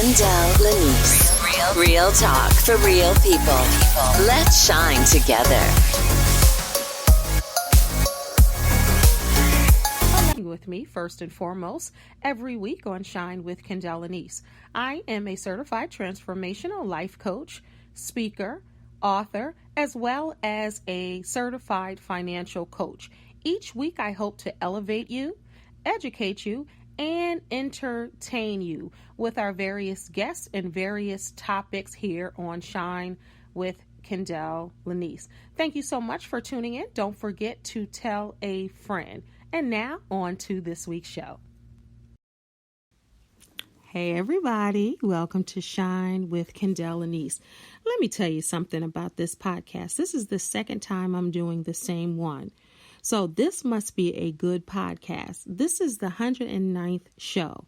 Kendell Lenice. Real talk for real people. Let's shine together. With me, first and foremost, every week on Shine with Kendell Lenice. I am a certified transformational life coach, speaker, author, as well as a certified financial coach. Each week, I hope to elevate you, educate you, and entertain you with our various guests and various topics here on Shine with Kendell Lenice. Thank you so much for tuning in. Don't forget to tell a friend. And now on to this week's show. Hey everybody, welcome to Shine with Kendell Lenice. Let me tell you something about this podcast. This is the second time I'm doing the same one. So this must be a good podcast. This is the 109th show.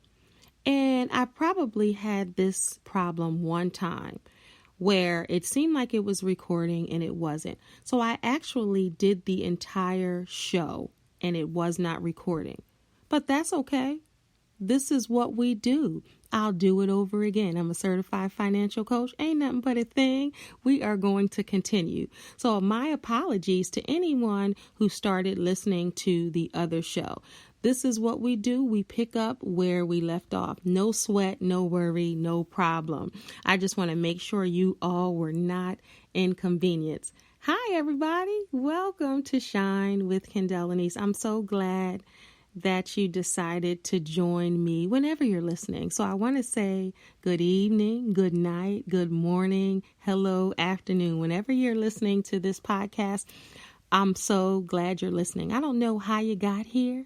And I probably had this problem one time where it seemed like it was recording and it wasn't. So I actually did the entire show and it was not recording. But that's okay. This is what we do. I'll do it over again. I'm a certified financial coach. Ain't nothing but a thing. We are going to continue. So my apologies to anyone who started listening to the other show. This is what we do. We pick up where we left off. No sweat, no worry, no problem. I just want to make sure you all were not inconvenienced. Hi, everybody. Welcome to Shine with Kendell Lenice. I'm so glad that you decided to join me whenever you're listening. So I want to say good evening, good night, good morning, hello, afternoon. Whenever you're listening to this podcast, I'm so glad you're listening. I don't know how you got here,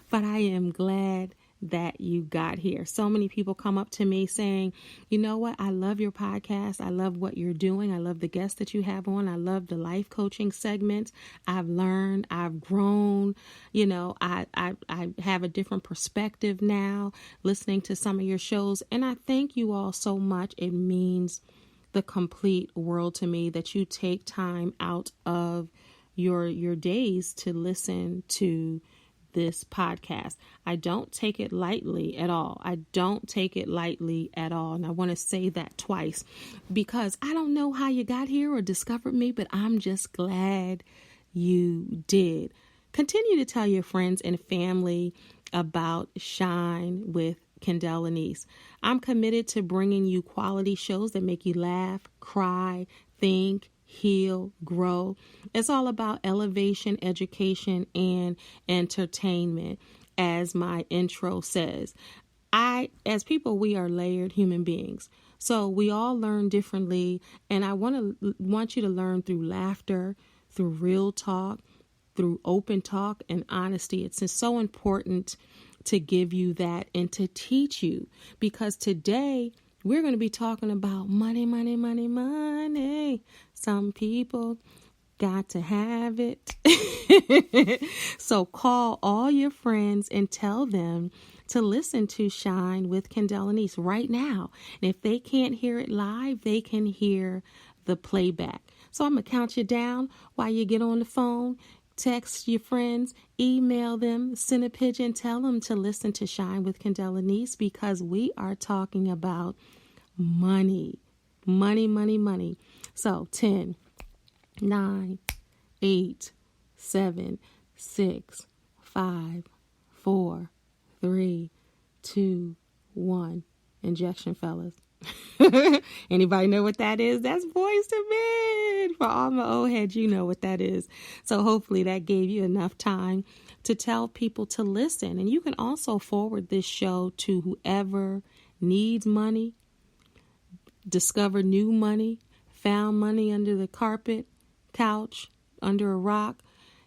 but I am glad that you got here. So many people come up to me saying, you know what? I love your podcast. I love what you're doing. I love the guests that you have on. I love the life coaching segments. I've learned, I've grown, I have a different perspective now listening to some of your shows. And I thank you all so much. It means the complete world to me that you take time out of your days to listen to this podcast. I don't take it lightly at all. I don't take it lightly at all. And I want to say that twice because I don't know how you got here or discovered me, but I'm just glad you did. Continue to tell your friends and family about Shine with Kendell Lenice. I'm committed to bringing you quality shows that make you laugh, cry, think, heal, grow. It's all about elevation, education, and entertainment, as my intro says. As people, we are layered human beings. So we all learn differently, and I want you to learn through laughter, through real talk, through open talk and honesty. It's just so important to give you that and to teach you, because today we're going to be talking about money, money, money, money. Some people got to have it. So call all your friends and tell them to listen to Shine with Kendell Lenice right now. And if they can't hear it live, they can hear the playback. So I'm going to count you down while you get on the phone. Text your friends, email them, send a pigeon, tell them to listen to Shine with Kendell Lenice, because we are talking about money, money, money, money. So 10, 9, 8, 7, 6, 5, 4, 3, 2, 1. Injection, fellas. Anybody know what that is? That's Boys to Men. For all my old heads, you know what that is. So hopefully that gave you enough time to tell people to listen. And you can also forward this show to whoever needs money, discover new money, found money under the carpet, couch, under a rock,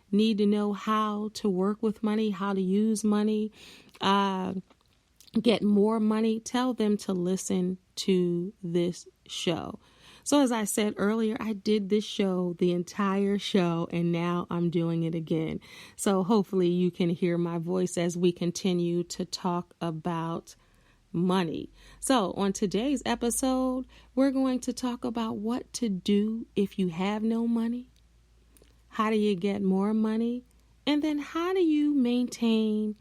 need to know how to work with money, how to use money, get more money. Tell them to listen to this show. So as I said earlier, I did this show, the entire show, and now I'm doing it again. So hopefully you can hear my voice as we continue to talk about money. So on today's episode, we're going to talk about what to do if you have no money. How do you get more money? And then how do you maintain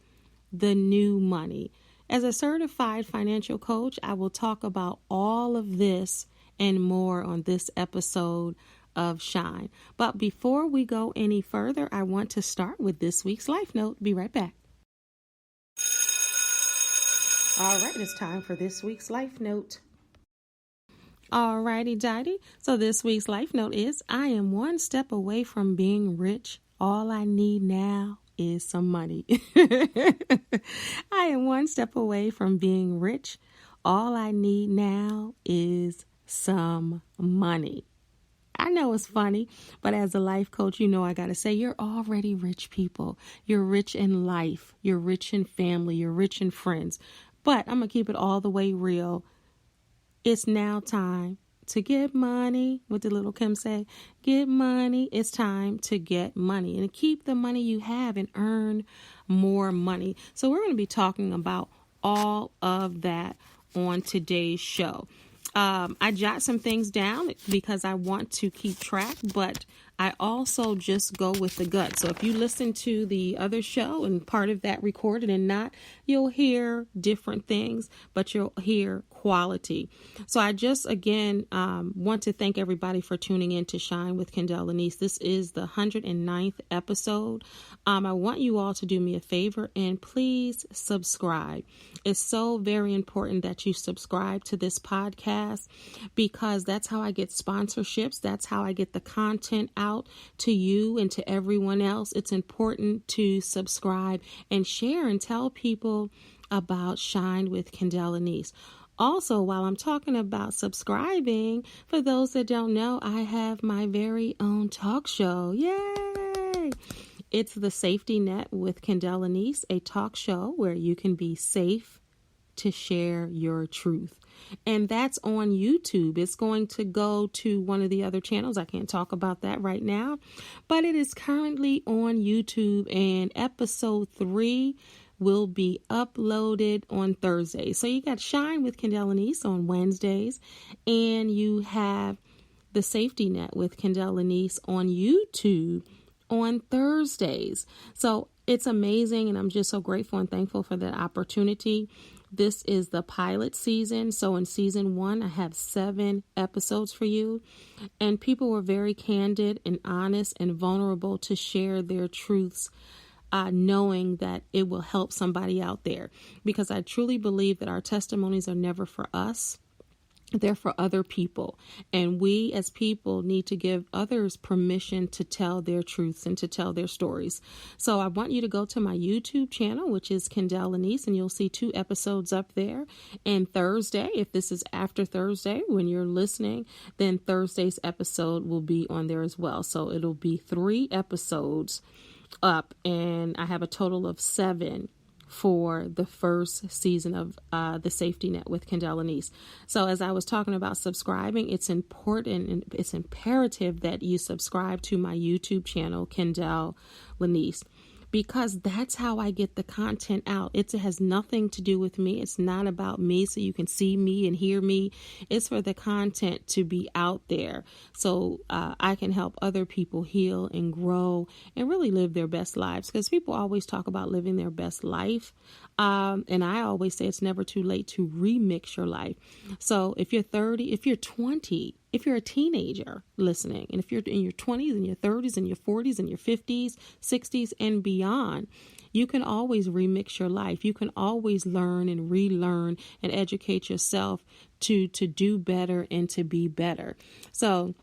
the new money? As a certified financial coach, I will talk about all of this and more on this episode of Shine. But before we go any further, I want to start with this week's Life Note. Be right back. All right, it's time for this week's Life Note. All righty, Dighty. So this week's Life Note is, I am one step away from being rich. All I need now is some money. I am one step away from being rich. All I need now is some money. I know it's funny, but as a life coach, you know I got to say, you're already rich people. You're rich in life. You're rich in family. You're rich in friends. But I'm going to keep it all the way real. It's now time to get money. What did little Kim say? Get money. It's time to get money and keep the money you have and earn more money. So we're going to be talking about all of that on today's show. I jot some things down because I want to keep track, but I also just go with the gut. So if you listen to the other show and part of that recorded and not, you'll hear different things, but you'll hear quality. So I just, again, want to thank everybody for tuning in to Shine with Kendell Lenice. This is the 109th episode. I want you all to do me a favor and please subscribe. It's so very important that you subscribe to this podcast because that's how I get sponsorships. That's how I get the content out to you and to everyone else. It's important to subscribe and share and tell people about Shine with Kendell Lenice. Also, while I'm talking about subscribing, for those that don't know, I have my very own talk show. Yay! It's The Safety Net with Kendell Lenice, a talk show where you can be safe to share your truth. And that's on YouTube. It's going to go to one of the other channels. I can't talk about that right now, but it is currently on YouTube, and episode 3 will be uploaded on Thursday. So you got Shine with Kendell Lenice on Wednesdays, and you have The Safety Net with Kendell Lenice on YouTube on Thursdays. So it's amazing, and I'm just so grateful and thankful for that opportunity. This is the pilot season. So in season 1, I have 7 episodes for you. And people were very candid and honest and vulnerable to share their truths, knowing that it will help somebody out there. Because I truly believe that our testimonies are never for us. They're for other people. And we as people need to give others permission to tell their truths and to tell their stories. So I want you to go to my YouTube channel, which is Kendell Lenice, and you'll see 2 episodes up there. And Thursday, if this is after Thursday when you're listening, then Thursday's episode will be on there as well. So it'll be 3 episodes up, and I have a total of 7 for the first season of The Safety Net with Kendell Lenice. So as I was talking about subscribing, it's important and it's imperative that you subscribe to my YouTube channel, Kendell Lenice, because that's how I get the content out. It has nothing to do with me. It's not about me so you can see me and hear me. It's for the content to be out there so I can help other people heal and grow and really live their best lives, because people always talk about living their best life. And I always say it's never too late to remix your life. So if you're 30, if you're 20, if you're a teenager listening, and if you're in your 20s and your 30s and your 40s and your 50s, 60s and beyond, you can always remix your life. You can always learn and relearn and educate yourself to do better and to be better. So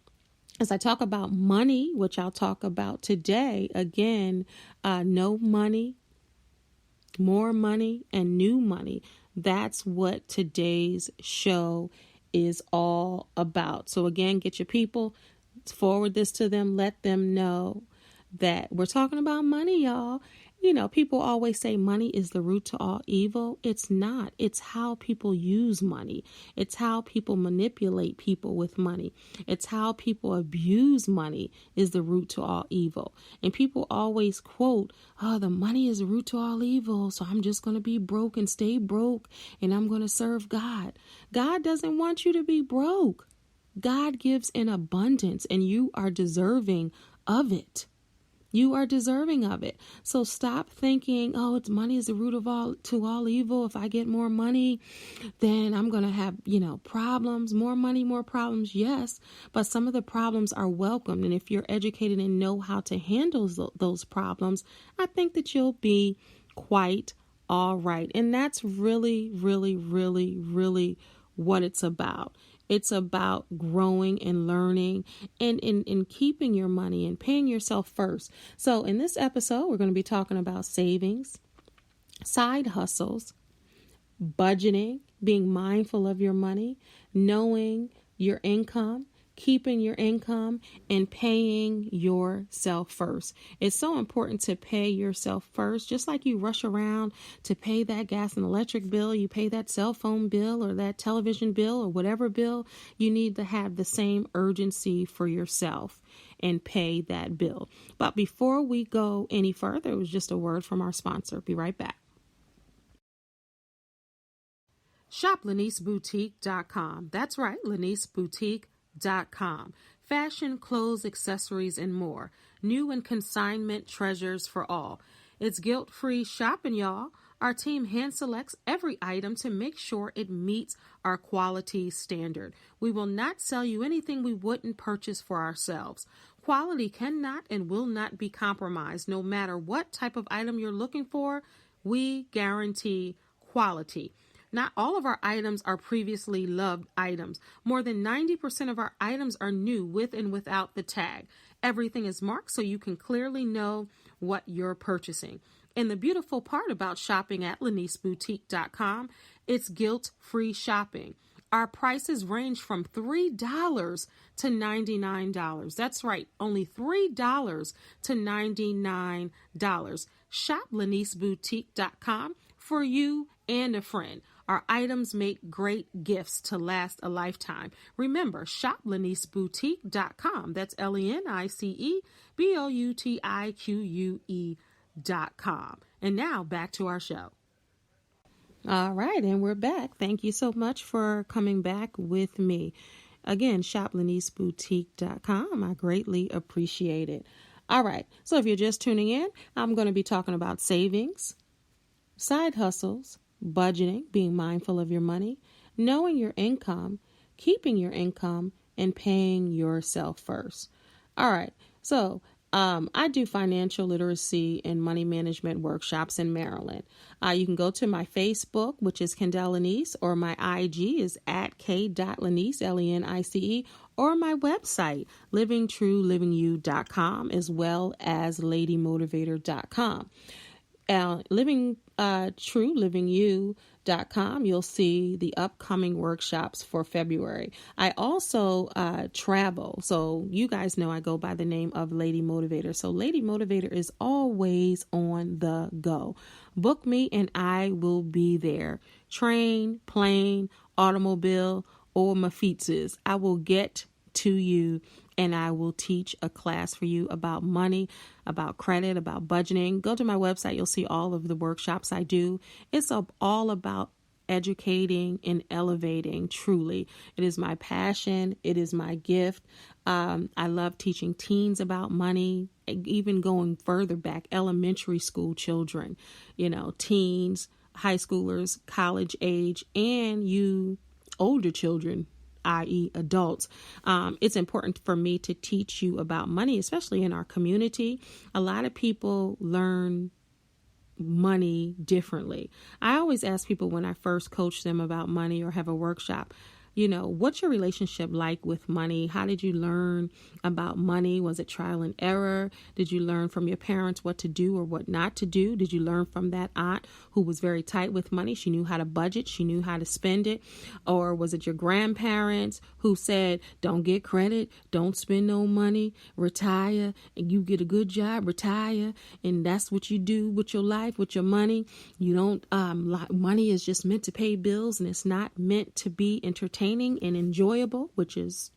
as I talk about money, which I'll talk about today, again, no money, more money, and new money. That's what today's show is all about. So again, get your people, forward this to them, let them know that we're talking about money, y'all. You know, people always say money is the root to all evil. It's not. It's how people use money. It's how people manipulate people with money. It's how people abuse money is the root to all evil. And people always quote, oh, the money is the root to all evil, so I'm just going to be broke and stay broke, and I'm going to serve God. God doesn't want you to be broke. God gives in abundance, and you are deserving of it. You are deserving of it. So stop thinking, oh, it's money is the root of all evil. If I get more money, then I'm going to have, problems, more money, more problems. Yes, but some of the problems are welcomed. And if you're educated and know how to handle those problems, I think that you'll be quite all right. And that's really, really, really, really what it's about. It's about growing and learning and in keeping your money and paying yourself first. So in this episode, we're going to be talking about savings, side hustles, budgeting, being mindful of your money, knowing your income, keeping your income, and paying yourself first. It's so important to pay yourself first. Just like you rush around to pay that gas and electric bill, you pay that cell phone bill or that television bill or whatever bill, you need to have the same urgency for yourself and pay that bill. But before we go any further, it was just a word from our sponsor. Be right back. ShopLeniceBoutique.com. That's right, LeniceBoutique.com. Fashion, clothes, accessories, and more. New and consignment treasures for all. It's guilt-free shopping, y'all. Our team hand selects every item to make sure it meets our quality standard. We will not sell you anything we wouldn't purchase for ourselves. Quality cannot and will not be compromised. No matter what type of item you're looking for, we guarantee quality. Not all of our items are previously loved items. More than 90% of our items are new with and without the tag. Everything is marked so you can clearly know what you're purchasing. And the beautiful part about shopping at LeniceBoutique.com, it's guilt-free shopping. Our prices range from $3 to $99. That's right, only $3 to $99. Shop LeniceBoutique.com for you and a friend. Our items make great gifts to last a lifetime. Remember, shop LeniceBoutique.com. That's LeniceBoutique.com. And now back to our show. All right, and we're back. Thank you so much for coming back with me. Again, shop LeniceBoutique.com. I greatly appreciate it. All right, so if you're just tuning in, I'm going to be talking about savings, side hustles, budgeting, being mindful of your money, knowing your income, keeping your income, and paying yourself first. All right. So I do financial literacy and money management workshops in Maryland. You can go to my Facebook, which is Kendell Lenice, or my IG is at k.lenice, Lenice, or my website, livingtruelivingyou.com, as well as ladymotivator.com. TrueLivingYou.com, you'll see the upcoming workshops for February. I also travel. So you guys know I go by the name of Lady Motivator. So Lady Motivator is always on the go. Book me and I will be there. Train, plane, automobile, or my feetses. I will get to you and I will teach a class for you about money, about credit, about budgeting. Go to my website. You'll see all of the workshops I do. It's all about educating and elevating. Truly, it is my passion. It is my gift. I love teaching teens about money, even going further back, elementary school children, teens, high schoolers, college age, and you older children, i.e. adults. It's important for me to teach you about money, especially in our community. A lot of people learn money differently. I always ask people when I first coach them about money or have a workshop, what's your relationship like with money? How did you learn about money? Was it trial and error? Did you learn from your parents what to do or what not to do? Did you learn from that aunt who was very tight with money? She knew how to budget. She knew how to spend it. Or was it your grandparents who said, don't get credit, don't spend no money, retire, and you get a good job, retire, and that's what you do with your life, with your money. You don't, money is just meant to pay bills and it's not meant to be entertained and enjoyable, which is,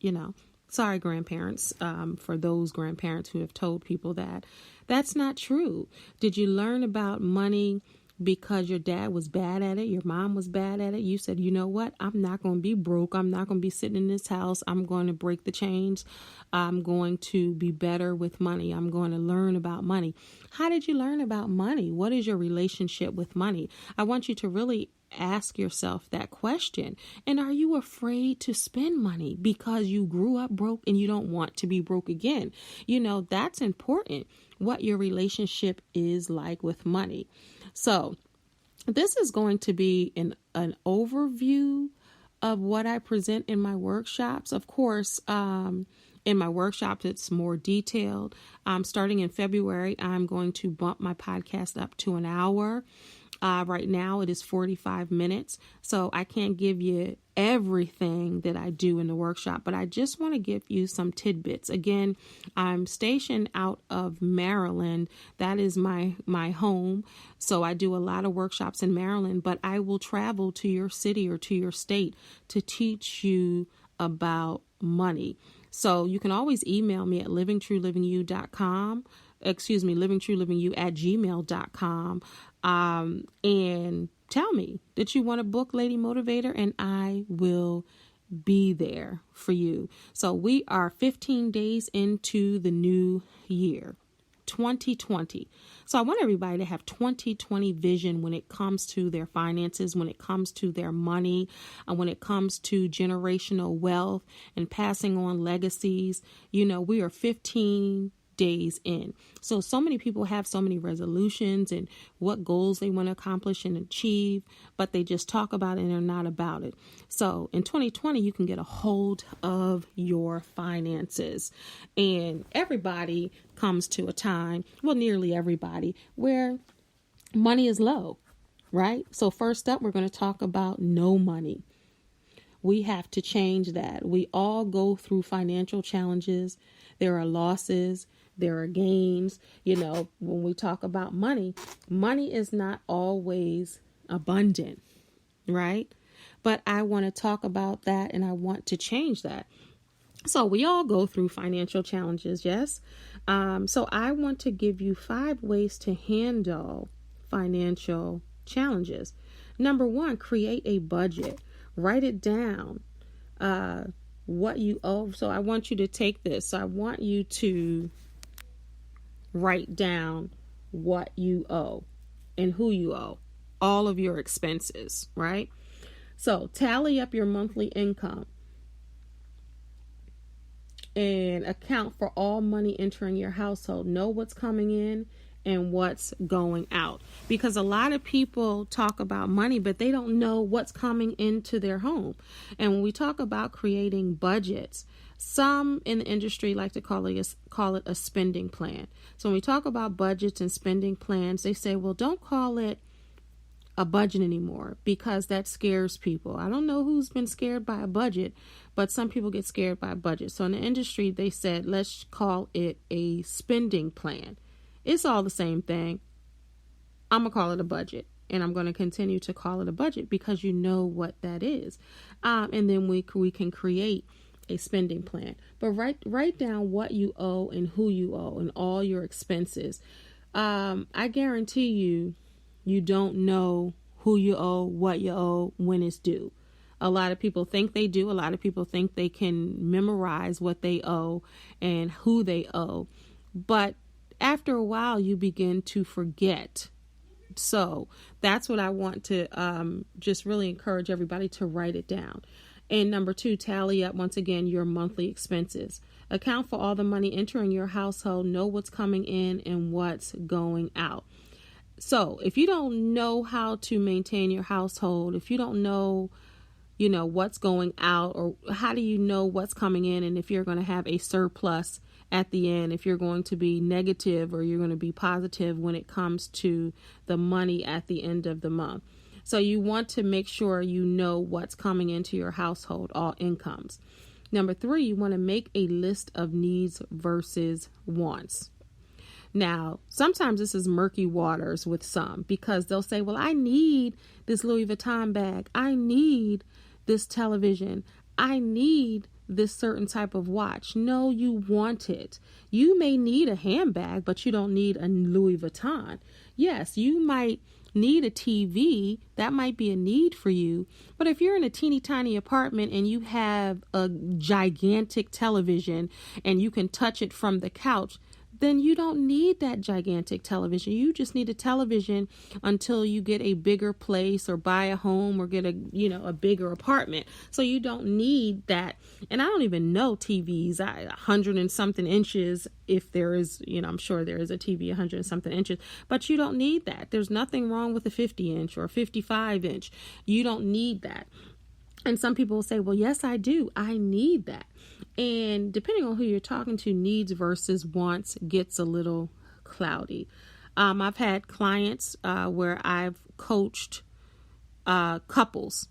sorry, grandparents, for those grandparents who have told people that. That's not true. Did you learn about money because your dad was bad at it, your mom was bad at it. You said, you know what? I'm not going to be broke. I'm not going to be sitting in this house. I'm going to break the chains. I'm going to be better with money. I'm going to learn about money. How did you learn about money? What is your relationship with money? I want you to really ask yourself that question. And are you afraid to spend money because you grew up broke and you don't want to be broke again? You know, that's important, what your relationship is like with money. So this is going to be an overview of what I present in my workshops. Of course, in my workshops, it's more detailed. Starting in February, I'm going to bump my podcast up to an hour. Right now, it is 45 minutes. So I can't give you everything that I do in the workshop, but I just want to give you some tidbits. Again, I'm stationed out of Maryland. That is my home. So I do a lot of workshops in Maryland, but I will travel to your city or to your state to teach you about money. So you can always email me at livingtruelivingyou.com. livingtruelivingyou@gmail.com. And tell me that you want a book, Lady Motivator, and I will be there for you. So we are 15 days into the new year, 2020. So I want everybody to have 2020 vision when it comes to their finances, when it comes to their money, and when it comes to generational wealth and passing on legacies. You know, we are 15 days in. So many people have so many resolutions and what goals they want to accomplish and achieve, but they just talk about it and they're not about it. So in 2020, you can get a hold of your finances. And everybody comes to a time, well, nearly everybody, where money is low, right? So first up, we're going to talk about no money. We have to change that. We all go through financial challenges. There are losses. There are gains. You know, when we talk about money, money is not always abundant, right? But I want to talk about that and I want to change that. So we all go through financial challenges, yes? So I want to give you 5 ways to handle financial challenges. Number 1, create a budget. Write it down, what you owe. So I want you to take this. So I want you to write down what you owe and who you owe, all of your expenses, right? So tally up your monthly income and account for all money entering your household. Know what's coming in and what's going out, because a lot of people talk about money, but they don't know what's coming into their home. And when we talk about creating budgets, some in the industry like to call it a spending plan. So when we talk about budgets and spending plans, they say, well, don't call it a budget anymore because that scares people. I don't know who's been scared by a budget, but some people get scared by a budget. So in the industry, they said, let's call it a spending plan. It's all the same thing. I'm going to call it a budget, and I'm going to continue to call it a budget because you know what that is. And then we can create a spending plan. But write down what you owe and who you owe and all your expenses. I guarantee you don't know who you owe, what you owe, when it's due. A lot of people think they do. A lot of people think they can memorize what they owe and who they owe. But after a while, you begin to forget. So that's what I want to just really encourage everybody to write it down. And number 2, tally up, once again, your monthly expenses. Account for all the money entering your household. Know what's coming in and what's going out. So if you don't know how to maintain your household, if you don't know, what's going out, or how do you know what's coming in and if you're going to have a surplus at the end, if you're going to be negative or you're going to be positive when it comes to the money at the end of the month. So you want to make sure you know what's coming into your household, all incomes. Number 3, you want to make a list of needs versus wants. Now, sometimes this is murky waters with some, because they'll say, well, I need this Louis Vuitton bag. I need this television. I need this certain type of watch. No, you want it. You may need a handbag, but you don't need a Louis Vuitton. Yes, you might need a TV, that might be a need for you. But if you're in a teeny tiny apartment and you have a gigantic television and you can touch it from the couch, then you don't need that gigantic television. You just need a television until you get a bigger place or buy a home or get a bigger apartment. So you don't need that. And I don't even know TVs, 100 and something inches. If there is, I'm sure there is a TV 100 and something inches, but you don't need that. There's nothing wrong with a 50 inch or 55 inch. You don't need that. And some people will say, well, yes, I do. I need that. And depending on who you're talking to, needs versus wants gets a little cloudy. I've had clients where I've coached couples,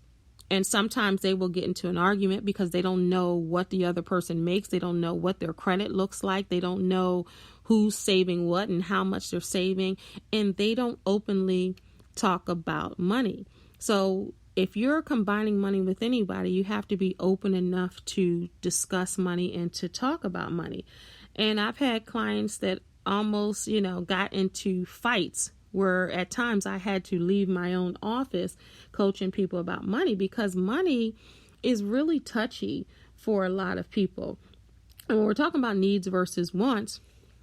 and sometimes they will get into an argument because they don't know what the other person makes. They don't know what their credit looks like. They don't know who's saving what and how much they're saving. And they don't openly talk about money. So if you're combining money with anybody, you have to be open enough to discuss money and to talk about money. And I've had clients that almost, got into fights where at times I had to leave my own office coaching people about money because money is really touchy for a lot of people. And when we're talking about needs versus wants,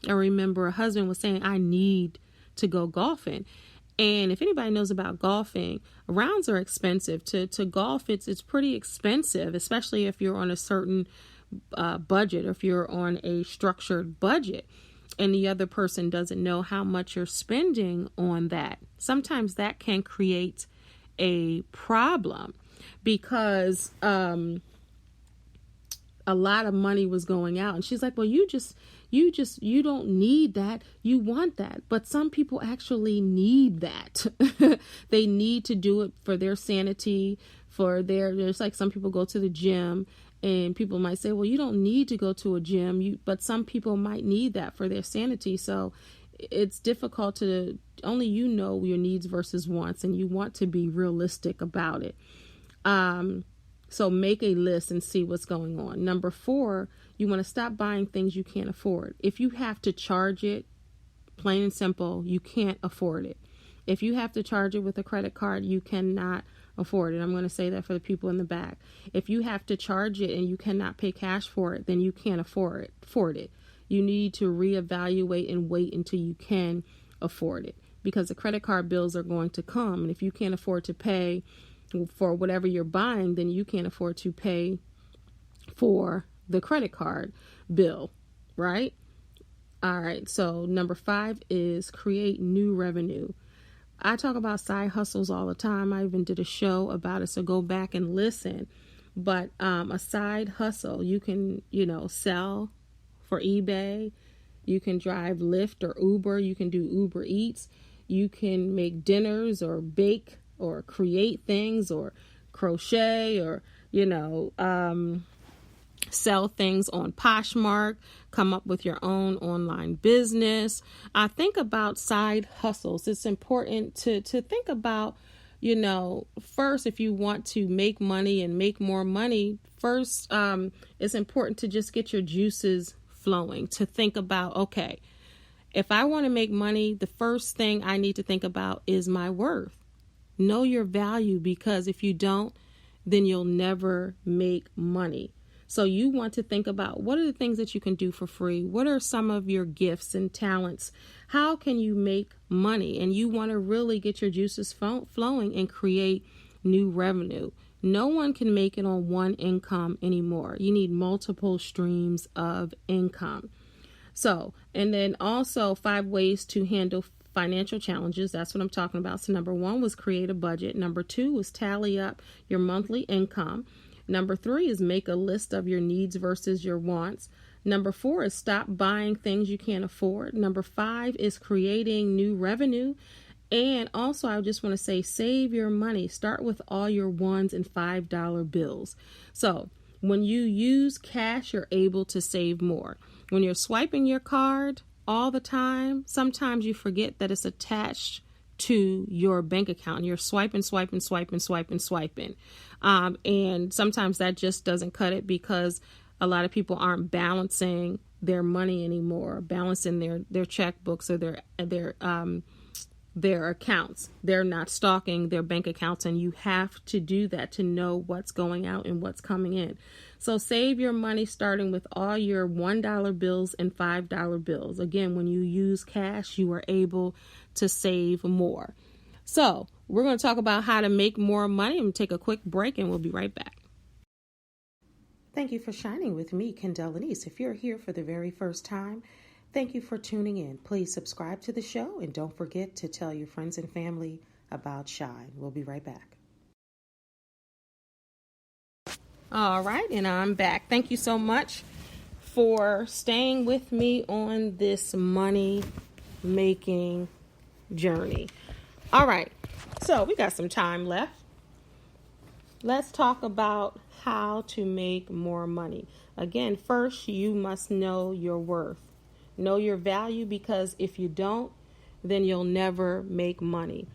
I remember a husband was saying, I need to go golfing. And if anybody knows about golfing, rounds are expensive. To golf, it's pretty expensive, especially if you're on a certain budget or if you're on a structured budget and the other person doesn't know how much you're spending on that. Sometimes that can create a problem because a lot of money was going out. And she's like, well, you don't need that. You want that. But some people actually need that. They need to do it for their sanity, there's like some people go to the gym and people might say, well, you don't need to go to a gym, but some people might need that for their sanity. So it's difficult only your needs versus wants, and you want to be realistic about it. So make a list and see what's going on. Number 4, you want to stop buying things you can't afford. If you have to charge it, plain and simple, you can't afford it. If you have to charge it with a credit card, you cannot afford it. I'm going to say that for the people in the back. If you have to charge it and you cannot pay cash for it, then you can't afford it. You need to reevaluate and wait until you can afford it, because the credit card bills are going to come. And if you can't afford to pay for whatever you're buying, then you can't afford to pay for the credit card bill, right? All right. So number 5 is create new revenue. I talk about side hustles all the time. I even did a show about it, so go back and listen. But a side hustle, you can, sell for eBay. You can drive Lyft or Uber. You can do Uber Eats. You can make dinners or bake or create things or crochet or, sell things on Poshmark, come up with your own online business. I think about side hustles. It's important to think about, first, if you want to make money and make more money, first, it's important to just get your juices flowing, to think about, okay, if I want to make money, the first thing I need to think about is my worth. Know your value, because if you don't, then you'll never make money. So you want to think about, what are the things that you can do for free? What are some of your gifts and talents? How can you make money? And you want to really get your juices flowing and create new revenue. No one can make it on one income anymore. You need multiple streams of income. So, and then also 5 ways to handle financial challenges. That's what I'm talking about. So number 1 was create a budget. Number 2 was tally up your monthly income. Number 3 is make a list of your needs versus your wants. Number 4 is stop buying things you can't afford. Number 5 is creating new revenue. And also, I just want to say, save your money. Start with all your $1 and $5 bills. So when you use cash, you're able to save more. When you're swiping your card all the time, sometimes you forget that it's attached to your bank account. You're swiping. And sometimes that just doesn't cut it, because a lot of people aren't balancing their money anymore, balancing their checkbooks or their their accounts. They're not stalking their bank accounts, and you have to do that to know what's going out and what's coming in. So save your money starting with all your $1 bills and $5 bills. Again, when you use cash, you are able to save more. So we're going to talk about how to make more money. I'm going to take a quick break and we'll be right back. Thank you for shining with me, Kendell Lenice. If you're here for the very first time, thank you for tuning in. Please subscribe to the show and don't forget to tell your friends and family about Shine. We'll be right back. All right, and I'm back. Thank you so much for staying with me on this money making journey. All right, so we got some time left. Let's talk about how to make more money. Again, first, you must know your worth. Know your value, because if you don't, then you'll never make money.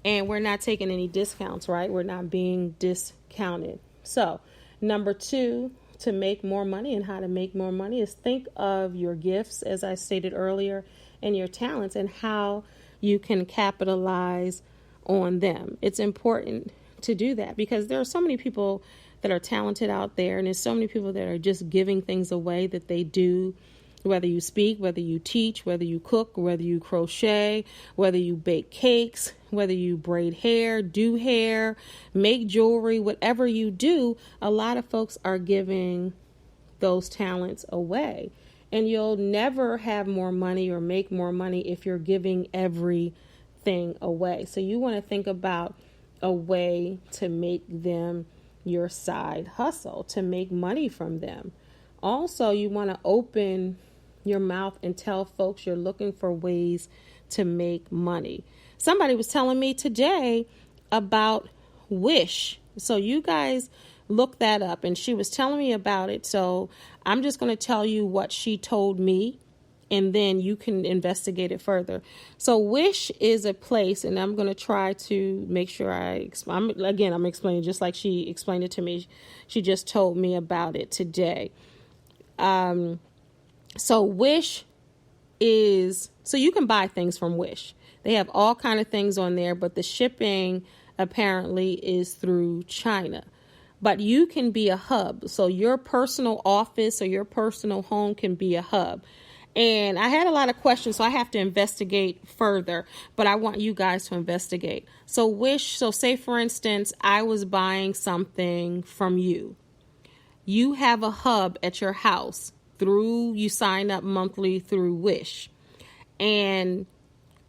And we're not taking any discounts, right? We're not being discounted. So, number 2, to make more money and how to make more money is think of your gifts, as I stated earlier, and your talents and how you can capitalize on them. It's important to do that because there are so many people that are talented out there, and there's so many people that are just giving things away that they do. Whether you speak, whether you teach, whether you cook, whether you crochet, whether you bake cakes, whether you braid hair, do hair, make jewelry, whatever you do, a lot of folks are giving those talents away. And you'll never have more money or make more money if you're giving everything away. So you want to think about a way to make them your side hustle, to make money from them. Also, you want to open your mouth and tell folks you're looking for ways to make money. Somebody was telling me today about Wish. So you guys look that up, and she was telling me about it. So I'm just going to tell you what she told me, and then you can investigate it further. So Wish is a place, and I'm going to try to make sure I'm explaining just like she explained it to me. She just told me about it today. So Wish is, so you can buy things from Wish. They have all kind of things on there, but the shipping apparently is through China. But you can be a hub. So your personal office or your personal home can be a hub. And I had a lot of questions, so I have to investigate further, but I want you guys to investigate. So Wish, so say for instance, I was buying something from you. You have a hub at your house. You sign up monthly through Wish, and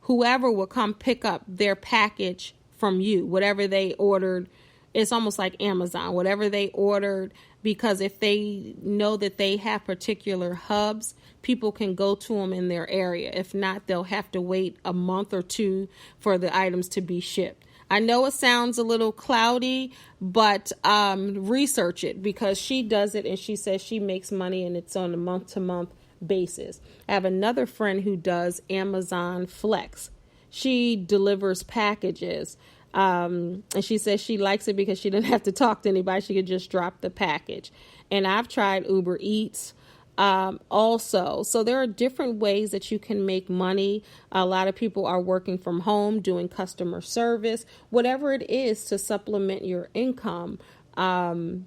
whoever will come pick up their package from you, whatever they ordered, it's almost like Amazon, whatever they ordered, because if they know that they have particular hubs, people can go to them in their area. If not, they'll have to wait a month or 2 for the items to be shipped. I know it sounds a little cloudy, but research it, because she does it and she says she makes money and it's on a month-to-month basis. I have another friend who does Amazon Flex. She delivers packages, and she says she likes it because she didn't have to talk to anybody. She could just drop the package. And I've tried Uber Eats also. So there are different ways that you can make money. A lot of people are working from home, doing customer service, whatever it is to supplement your income.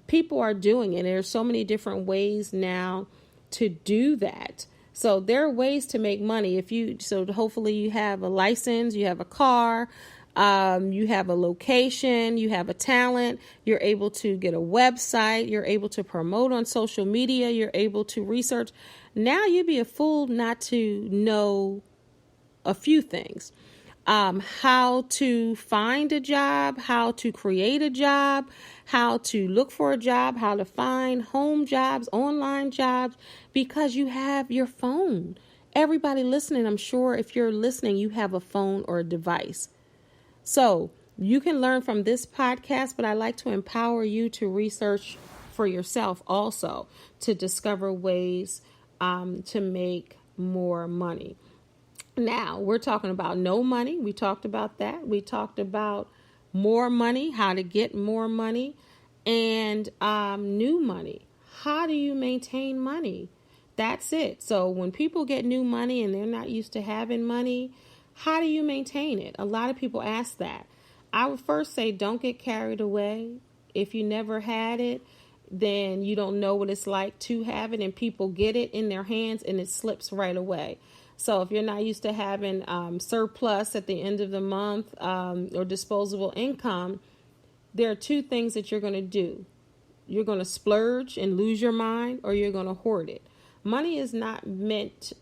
People are doing it. There's so many different ways now to do that. So there are ways to make money. So hopefully you have a license, you have a car, you have a location, you have a talent, you're able to get a website, you're able to promote on social media, you're able to research. Now you'd be a fool not to know a few things. How to find a job, how to create a job, how to look for a job, how to find home jobs, online jobs, because you have your phone. Everybody listening, I'm sure if you're listening, you have a phone or a device. So you can learn from this podcast, but I like to empower you to research for yourself also to discover ways to make more money. Now, we're talking about no money. We talked about that. We talked about more money, how to get more money, and new money. How do you maintain money? That's it. So when people get new money and they're not used to having money, How do you maintain it? A lot of people ask that. I would first say don't get carried away. If you never had it, then you don't know what it's like to have it, and people get it in their hands and it slips right away. So if you're not used to having surplus at the end of the month or disposable income, there are two things that you're going to do. You're going to splurge and lose your mind, or you're going to hoard it. Money is meant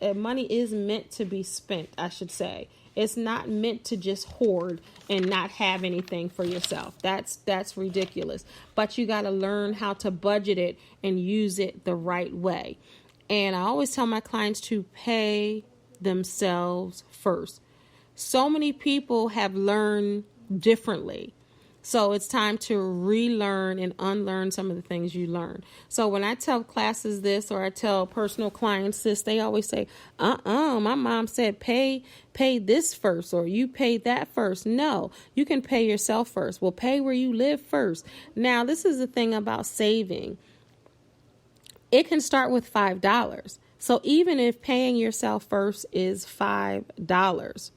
to be spent, I should say. It's not meant to just hoard and not have anything for yourself. That's ridiculous. But you got to learn how to budget it and use it the right way. And I always tell my clients to pay themselves first. So many people have learned differently. So it's time to relearn and unlearn some of the things you learned. So when I tell classes this, or I tell personal clients this, they always say, my mom said pay this first, or you pay that first. No, you can pay yourself first. Well, pay where you live first. Now, this is the thing about saving. It can start with $5. So even if paying yourself first is $5,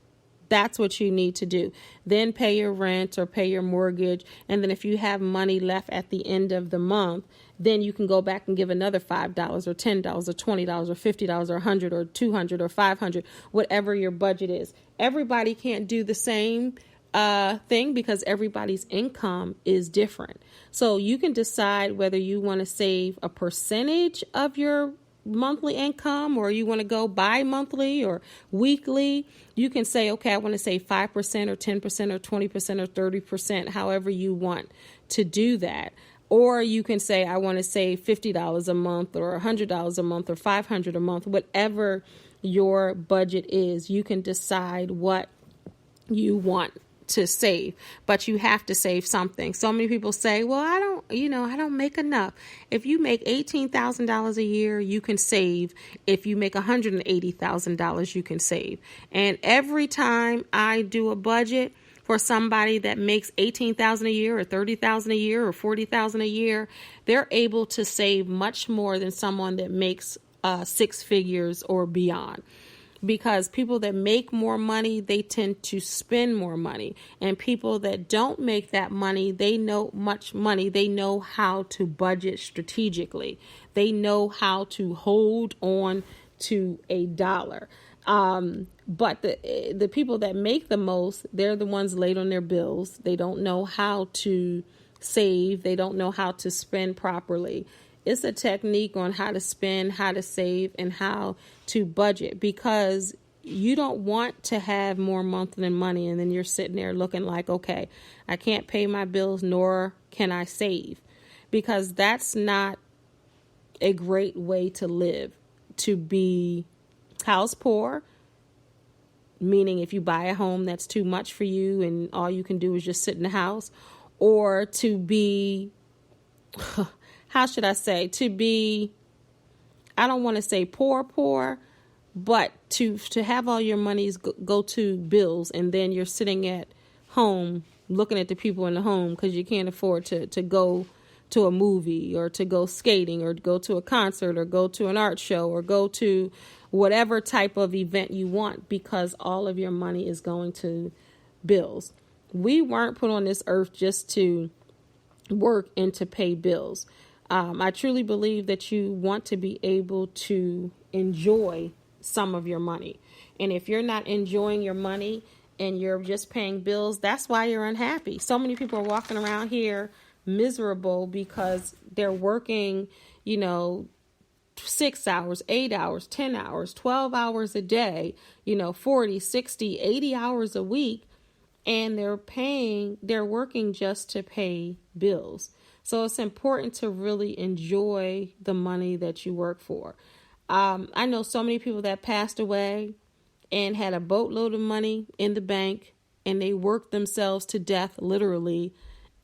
that's what you need to do. Then pay your rent or pay your mortgage. And then if you have money left at the end of the month, then you can go back and give another $5 or $10 or $20 or $50 or $100 or $200 or $500, whatever your budget is. Everybody can't do the same thing because everybody's income is different. So you can decide whether you want to save a percentage of your monthly income, or you want to go bi-monthly or weekly. You can say, okay, I want to save 5% or 10% or 20% or 30%, however you want to do that. Or you can say, I want to save $50 a month or $100 a month or $500 a month, whatever your budget is. You can decide what you want to save, but you have to save something. So many people say, well, I don't make enough. If you make $18,000 a year, you can save. If you make $180,000, you can save. And every time I do a budget for somebody that makes $18,000 a year or $30,000 a year or $40,000 a year, they're able to save much more than someone that makes six figures or beyond. Because people that make more money, they tend to spend more money. And people that don't make that money, they know much money. They know how to budget strategically. They know how to hold on to a dollar. But the people that make the most, they're the ones late on their bills. They don't know how to save. They don't know how to spend properly. It's a technique on how to spend, how to save, and how to budget, because you don't want to have more monthly money and then you're sitting there looking like, okay, I can't pay my bills, nor can I save, because that's not a great way to live. To be house poor, meaning if you buy a home that's too much for you and all you can do is just sit in the house, or to be how should I say, to be, I don't want to say poor, but to have all your monies go to bills, and then you're sitting at home looking at the people in the home because you can't afford to go to a movie or to go skating or go to a concert or go to an art show or go to whatever type of event you want, because all of your money is going to bills. We weren't put on this earth just to work and to pay bills. I truly believe that you want to be able to enjoy some of your money. And if you're not enjoying your money and you're just paying bills, that's why you're unhappy. So many people are walking around here miserable because they're working, 6 hours, 8 hours, 10 hours, 12 hours a day, 40, 60, 80 hours a week. And they're working just to pay bills. So it's important to really enjoy the money that you work for. I know so many people that passed away and had a boatload of money in the bank, and they worked themselves to death, literally,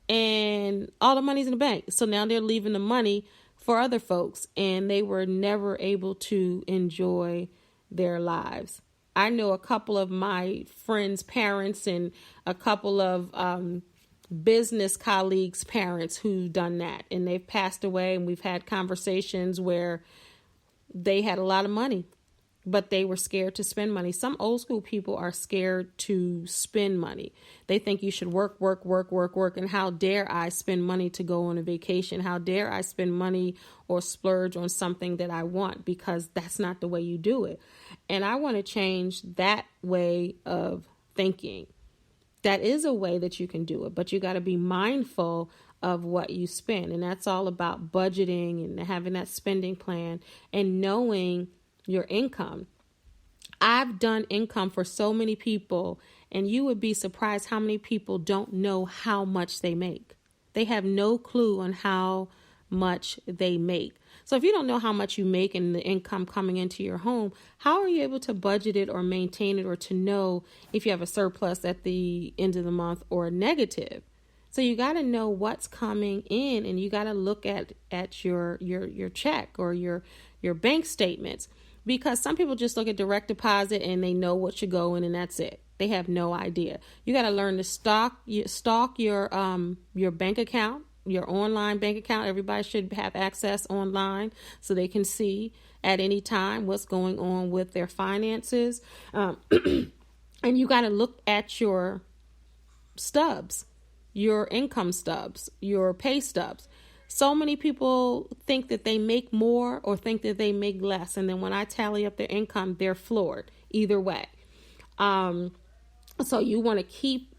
and all the money's in the bank. So now they're leaving the money for other folks, and they were never able to enjoy their lives. I know a couple of my friends' parents and a couple of business colleagues' parents who've done that, and they've passed away, and we've had conversations where they had a lot of money, but they were scared to spend money. Some old school people are scared to spend money. They think you should work. And how dare I spend money to go on a vacation? How dare I spend money or splurge on something that I want? Because that's not the way you do it. And I want to change that way of thinking. That is a way that you can do it, but you got to be mindful of what you spend. And that's all about budgeting and having that spending plan and knowing your income. I've done income for so many people, and you would be surprised how many people don't know how much they make. They have no clue on how much they make. So if you don't know how much you make and the income coming into your home, how are you able to budget it or maintain it, or to know if you have a surplus at the end of the month or a negative? So you got to know what's coming in, and you got to look at your check or your bank statements, because some people just look at direct deposit and they know what should go in, and that's it. They have no idea. You got to learn to stalk your bank account, your online bank account. Everybody should have access online so they can see at any time what's going on with their finances. And you got to look at your stubs, your income stubs, your pay stubs. So many people think that they make more or think that they make less. And then when I tally up their income, they're floored either way. So you want to keep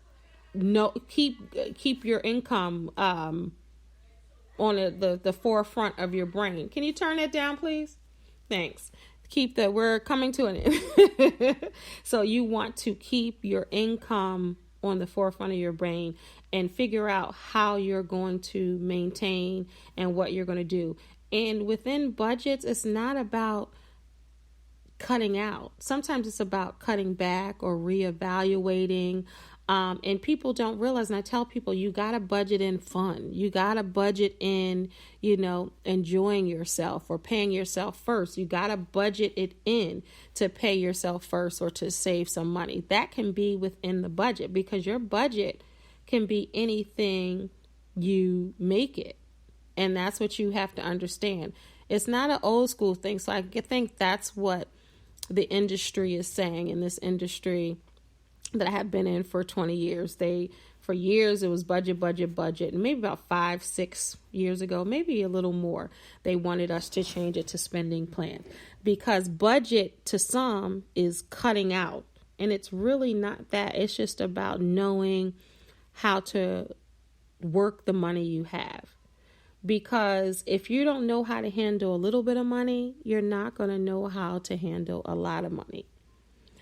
your income on the forefront of your brain. Can you turn that down, please? Thanks. We're coming to an end. So you want to keep your income on the forefront of your brain and figure out how you're going to maintain and what you're going to do. And within budgets, it's not about cutting out. Sometimes it's about cutting back or reevaluating. And people don't realize, and I tell people, you got to budget in fun. You got to budget in, enjoying yourself or paying yourself first. You got to budget it in to pay yourself first or to save some money. That can be within the budget, because your budget can be anything you make it. And that's what you have to understand. It's not an old school thing. So I think that's what the industry is saying. In this industry that I have been in for 20 years, for years it was budget. And maybe about 5-6 years ago, maybe a little more, they wanted us to change it to spending plan, because budget to some is cutting out. And it's really not that. It's just about knowing how to work the money you have. Because if you don't know how to handle a little bit of money, you're not going to know how to handle a lot of money.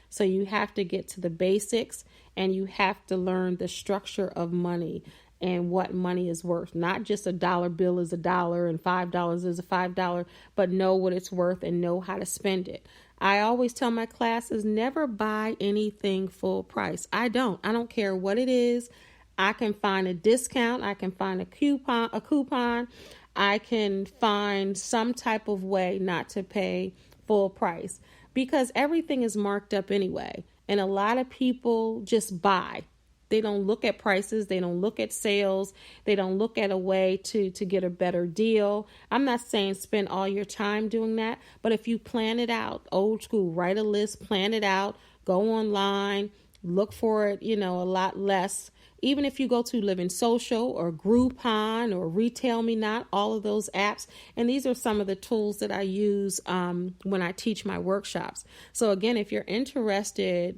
So you have to get to the basics, and you have to learn the structure of money and what money is worth. Not just a dollar bill is $1 and $5 is $5, but know what it's worth and know how to spend it. I always tell my classes, never buy anything full price. I don't care what it is. I can find a discount. I can find a coupon. I can find some type of way not to pay full price, because everything is marked up anyway. And a lot of people just buy. They don't look at prices. They don't look at sales. They don't look at a way to get a better deal. I'm not saying spend all your time doing that, but if you plan it out, old school, write a list, plan it out, go online, look for it, a lot less. Even if you go to Living Social or Groupon or Retail Me Not, all of those apps. And these are some of the tools that I use when I teach my workshops. So again, if you're interested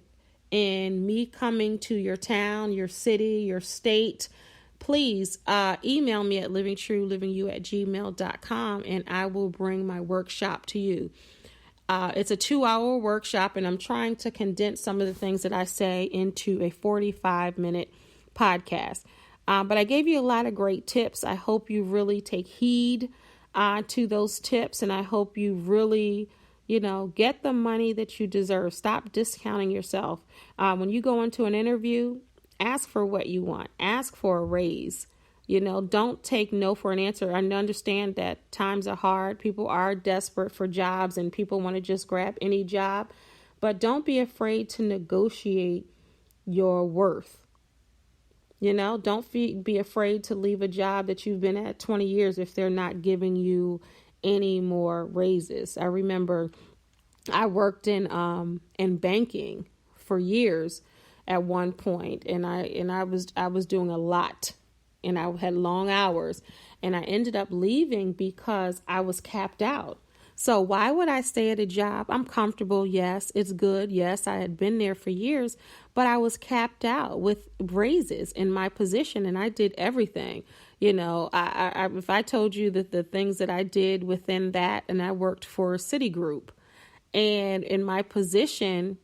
in me coming to your town, your city, your state, please email me at livingtruelivingyou@gmail.com, and I will bring my workshop to you. It's a 2-hour workshop, and I'm trying to condense some of the things that I say into a 45-minute podcast. But I gave you a lot of great tips. I hope you really take heed to those tips, and I hope you really, get the money that you deserve. Stop discounting yourself. When you go into an interview, ask for what you want. Ask for a raise. Don't take no for an answer. I understand that times are hard. People are desperate for jobs, and people want to just grab any job. But don't be afraid to negotiate your worth. Don't be afraid to leave a job that you've been at 20 years if they're not giving you any more raises. I remember I worked in banking for years at one point, and I was doing a lot, and I had long hours, and I ended up leaving because I was capped out. So why would I stay at a job? I'm comfortable. Yes, it's good. Yes, I had been there for years, but I was capped out with raises in my position, and I did everything. You know, if I told you that the things that I did within that, and I worked for Citigroup, and in my position,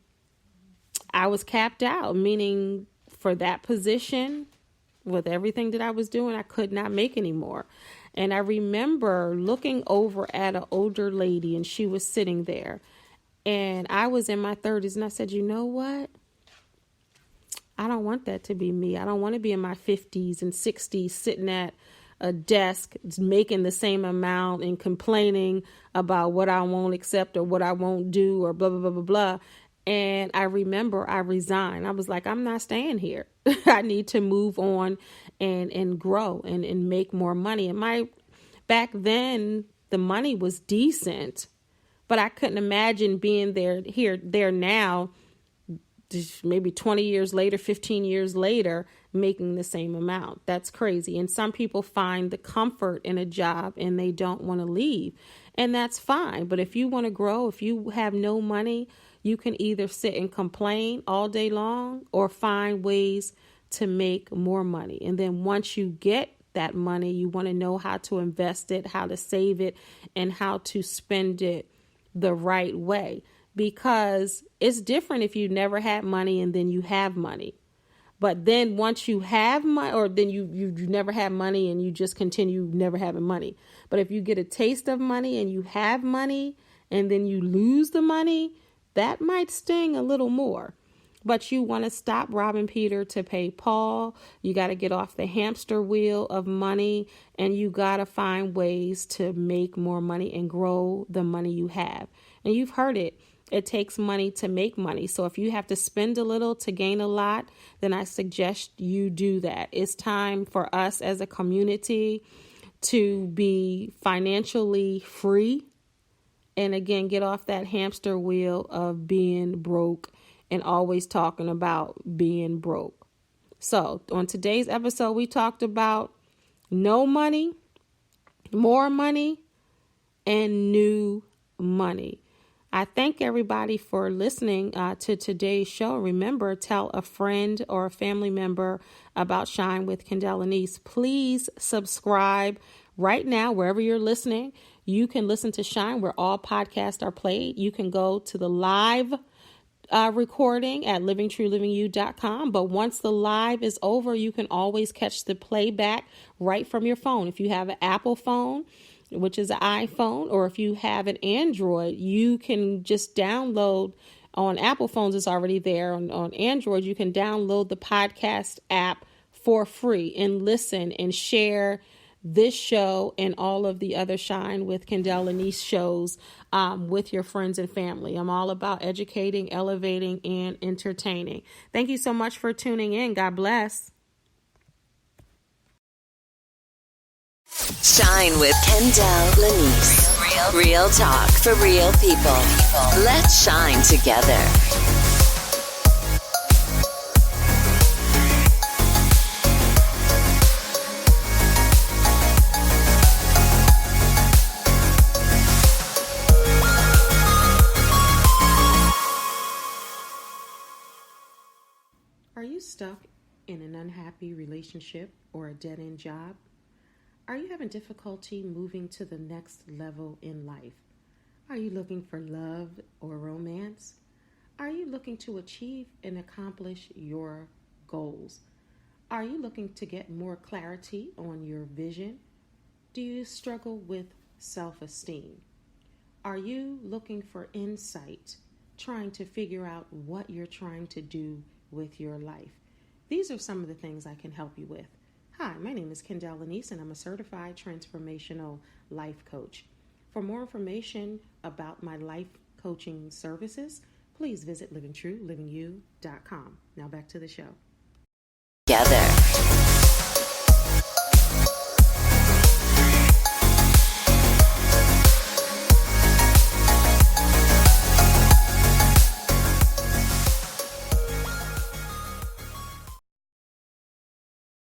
I was capped out, meaning for that position, with everything that I was doing, I could not make any more. And I remember looking over at an older lady, and she was sitting there, and I was in my 30s, and I said, you know what? I don't want that to be me. I don't want to be in my 50s and 60s sitting at a desk making the same amount and complaining about what I won't accept or what I won't do or blah, blah, blah, blah, blah. And I remember I resigned. I was like, I'm not staying here. I need to move on and grow and make more money. And back then, the money was decent, but I couldn't imagine being there now, maybe 20 years later, 15 years later, making the same amount. That's crazy. And some people find the comfort in a job and they don't want to leave. And that's fine. But if you want to grow, if you have no money, you can either sit and complain all day long or find ways to make more money. And then once you get that money, you want to know how to invest it, how to save it, and how to spend it the right way. Because it's different if you never had money and then you have money. But then once you have money, or then you never had money and you just continue never having money. But if you get a taste of money and you have money and then you lose the money, that might sting a little more. But you want to stop robbing Peter to pay Paul. You got to get off the hamster wheel of money, and you got to find ways to make more money and grow the money you have. And you've heard it. It takes money to make money. So if you have to spend a little to gain a lot, then I suggest you do that. It's time for us as a community to be financially free. And again, get off that hamster wheel of being broke and always talking about being broke. So on today's episode, we talked about no money, more money, and new money. I thank everybody for listening to today's show. Remember, tell a friend or a family member about Shine with Kendell Lenice. Please subscribe right now, wherever you're listening. You can listen to Shine where all podcasts are played. You can go to the live recording at livingtruelivingyou.com. But once the live is over, you can always catch the playback right from your phone. If you have an Apple phone, which is an iPhone, or if you have an Android, you can just download. On Apple phones, it's already there. On Android, you can download the podcast app for free and listen and share this show and all of the other Shine with Kendell Lenice shows with your friends and family. I'm all about educating, elevating, and entertaining. Thank you so much for tuning in. God bless. Shine with Kendell Lenice. Real talk for real people. Let's shine together. Are you stuck in an unhappy relationship or a dead-end job? Are you having difficulty moving to the next level in life? Are you looking for love or romance? Are you looking to achieve and accomplish your goals? Are you looking to get more clarity on your vision? Do you struggle with self-esteem? Are you looking for insight, trying to figure out what you're trying to do with your life? These are some of the things I can help you with. Hi, my name is Kendell Lenice, and I'm a certified transformational life coach. For more information about my life coaching services, please visit livingtruelivingyou.com. Now back to the show. Together.